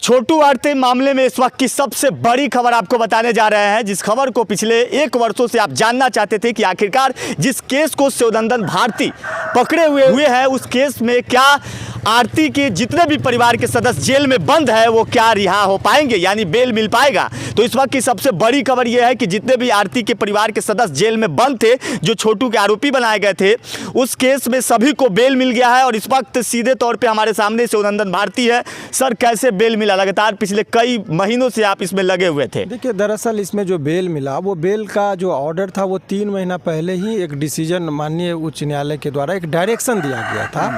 छोटू आरती मामले में इस वक्त की सबसे बड़ी खबर आपको बताने जा रहे हैं, जिस खबर को पिछले 1 वर्षों से आप जानना चाहते थे कि आखिरकार जिस केस को शिवनंदन भारती पकड़े हुए हैं उस केस में क्या आरती के जितने भी परिवार के सदस्य जेल में बंद है वो क्या रिहा हो पाएंगे, यानी बेल मिल पाएगा। तो इस वक्त की सबसे बड़ी खबर यह है कि जितने भी आरती के परिवार के सदस्य जेल में बंद थे, जो छोटू के आरोपी बनाए गए थे, उस केस में सभी को बेल मिल गया है। और इस वक्त सीधे तौर पे हमारे सामने शिवनंदन भारती है। सर, कैसे बेल मिला? लगातार पिछले कई महीनों से आप इसमें लगे हुए थे। देखिए, दरअसल इसमें जो बेल मिला, वो बेल का जो ऑर्डर था वो 3 महीना पहले ही एक डिसीजन माननीय उच्च न्यायालय के द्वारा एक डायरेक्शन दिया गया था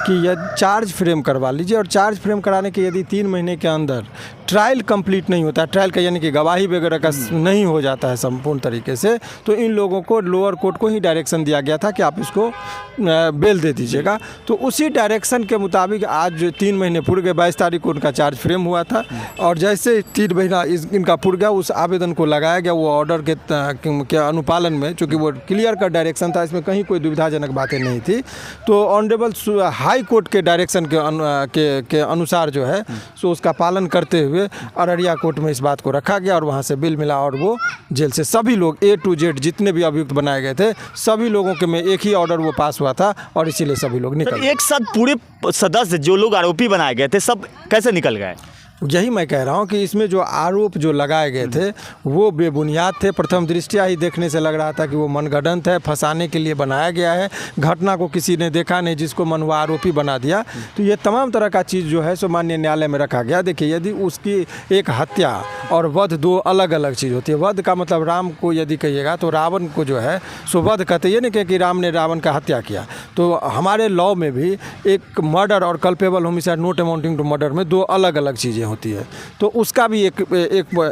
कि यदि चार्ज फ्रेम करवा लीजिए, और चार्ज फ्रेम कराने के यदि 3 महीने के अंदर ट्रायल कंप्लीट नहीं होता, ट्रायल का यानी कि गवाही वगैरह का नहीं हो जाता है संपूर्ण तरीके से, तो इन लोगों को लोअर कोर्ट को ही डायरेक्शन दिया गया था कि आप इसको बेल दे दीजिएगा। तो उसी डायरेक्शन के मुताबिक आज 3 महीने पूरे गए, 22 तारीख को उनका चार्ज फ्रेम हुआ था। और जैसे 3 महीना इनका पूरा गया, उस आवेदन को लगाया गया वो ऑर्डर के अनुपालन में, चूँकि वो क्लियर का डायरेक्शन था, इसमें कहीं कोई दुविधाजनक बातें नहीं थी। तो ऑनरेबल हाई कोर्ट के डायरेक्शन के अनुसार जो है सो उसका पालन करते हुए अररिया कोर्ट में इस बात को रखा गया और वहाँ से बिल मिला। और वो जेल से सभी लोग A to Z जितने भी अभियुक्त बनाए गए थे, सभी लोगों के में एक ही ऑर्डर वो पास हुआ था और इसीलिए सभी लोग निकल गए। एक साथ पूरे सदस्य जो लोग आरोपी बनाए गए थे सब कैसे निकल गए? यही मैं कह रहा हूँ कि इसमें जो आरोप जो लगाए गए थे वो बेबुनियाद थे। प्रथम दृष्टया ही देखने से लग रहा था कि वो मनगढ़ंत है, फंसाने के लिए बनाया गया है। घटना को किसी ने देखा नहीं, जिसको मन हुआ आरोपी बना दिया। तो ये तमाम तरह का चीज़ जो है सो माननीय न्यायालय में रखा गया। देखिए, यदि उसकी एक हत्या और वध 2 अलग अलग चीज़ होती है। वध का मतलब राम को यदि कहिएगा तो रावण को जो है सो वध कहते, ये नहीं कहे कि राम ने रावण का हत्या किया। तो हमारे लॉ में भी एक मर्डर और culpable homicide not amounting to murder में 2 अलग अलग चीज़ें होती है। तो उसका भी एक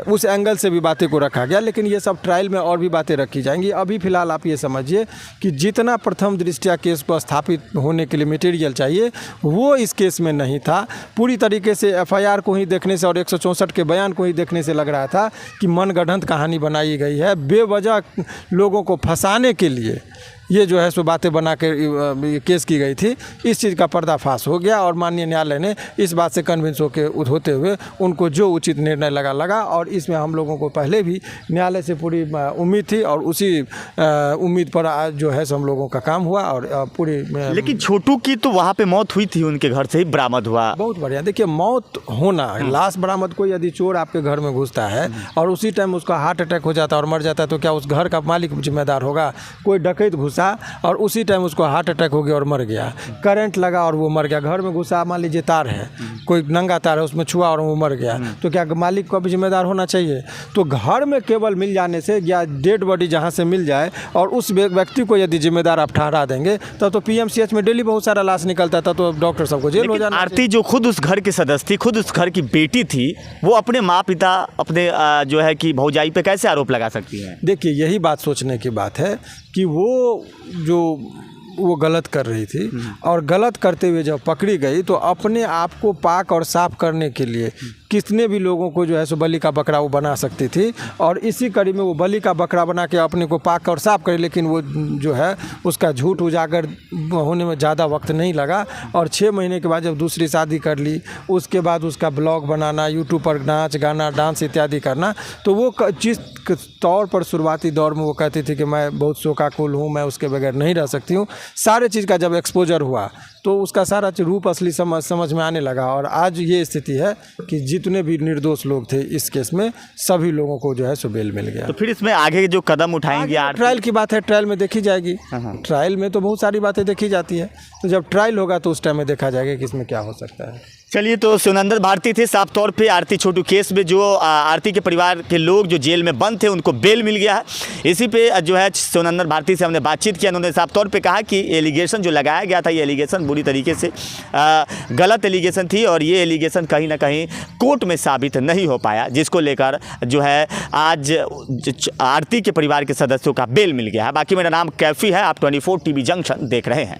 उस एंगल से भी बातें को रखा गया। लेकिन ये सब ट्रायल में और भी बातें रखी जाएंगी। अभी फिलहाल आप ये समझिए कि जितना प्रथम दृष्टया केस को स्थापित होने के लिए मटेरियल चाहिए वो इस केस में नहीं था। पूरी तरीके से FIR को ही देखने से और 164 के बयान को ही देखने से लग रहा था कि मनगढ़ंत कहानी बनाई गई है। बेवजह लोगों को फंसाने के लिए ये जो है सो बातें बना के केस की गई थी। इस चीज़ का पर्दाफाश हो गया और माननीय न्यायालय ने इस बात से कन्विंस होते हुए उनको जो उचित निर्णय लगा। और इसमें हम लोगों को पहले भी न्यायालय से पूरी उम्मीद थी और उसी उम्मीद पर आज जो है सो हम लोगों का काम हुआ और पूरी। लेकिन छोटू की तो वहाँ पे मौत हुई थी, उनके घर से ही बरामद हुआ। बहुत बढ़िया। देखिए, मौत होना, लाश बरामद को यदि चोर आपके घर में घुसता है और उसी टाइम उसका हार्ट अटैक हो जाता है और मर जाता है, तो क्या उस घर का मालिक जिम्मेदार होगा? कोई डकैत घुसा और उसी टाइम उसको हार्ट अटैक हो गया और मर गया, करंट लगा और वो मर गया। घर में घुसा, मान लीजिए तार है, कोई नंगा तार है, उसमें छुआ और वो मर गया, तो क्या मालिक को भी जिम्मेदार होना चाहिए? तो घर में केवल मिल जाने से या डेड बॉडी जहाँ से मिल जाए और उस व्यक्ति को यदि जिम्मेदार आप ठहरा देंगे तब तो PMCH में डेली बहुत सारा लाश निकलता था, तो डॉक्टर सबको जेल हो जाना। आरती जो खुद उस घर की सदस्य थी, खुद उस घर की बेटी थी, वो अपने माँ पिता, अपने जो है कि भौजाई पे कैसे आरोप लगा सकती है? देखिए, यही बात सोचने की बात है कि वो गलत कर रही थी और गलत करते हुए जब पकड़ी गई तो अपने आप को पाक और साफ करने के लिए कितने भी लोगों को जो है सो बलि का बकरा वो बना सकती थी। और इसी कड़ी में वो बलि का बकरा बना के अपने को पाक और साफ करे। लेकिन वो जो है उसका झूठ उजागर होने में ज़्यादा वक्त नहीं लगा और 6 महीने के बाद जब दूसरी शादी कर ली, उसके बाद उसका ब्लॉग बनाना, यूट्यूब पर नाच गाना डांस इत्यादि करना, तो वो जिस तौर पर शुरुआती दौर में वो कहती थी कि मैं बहुत शोकाकुल हूँ, मैं उसके बगैर नहीं रह सकती हूँ, सारे चीज़ का जब एक्सपोजर हुआ तो उसका सारा रूप असली समझ में आने लगा। और आज ये स्थिति है कि जितने भी निर्दोष लोग थे इस केस में सभी लोगों को जो है सो बेल मिल गया। तो फिर इसमें आगे जो कदम उठाएंगे? ट्रायल की बात है, ट्रायल में देखी जाएगी। ट्रायल में तो बहुत सारी बातें देखी जाती है, तो जब ट्रायल होगा तो उस टाइम में देखा जाएगा कि इसमें क्या हो सकता है। चलिए, तो शिवनंदन भारती थे साफ तौर पे आरती छोटू केस में। जो आरती के परिवार के लोग जो जेल में बंद थे उनको बेल मिल गया है। इसी पे जो है शिवनंदन भारती से हमने बातचीत किया। उन्होंने साफ तौर पे कहा कि एलिगेशन जो लगाया गया था, ये एलिगेशन बुरी तरीके से गलत एलिगेशन थी और ये एलिगेशन कहीं ना कहीं कोर्ट में साबित नहीं हो पाया, जिसको लेकर जो है आज आरती के परिवार के सदस्यों का बेल मिल गया है। बाकी मेरा नाम कैफी है, आप 24 TV जंक्शन देख रहे हैं।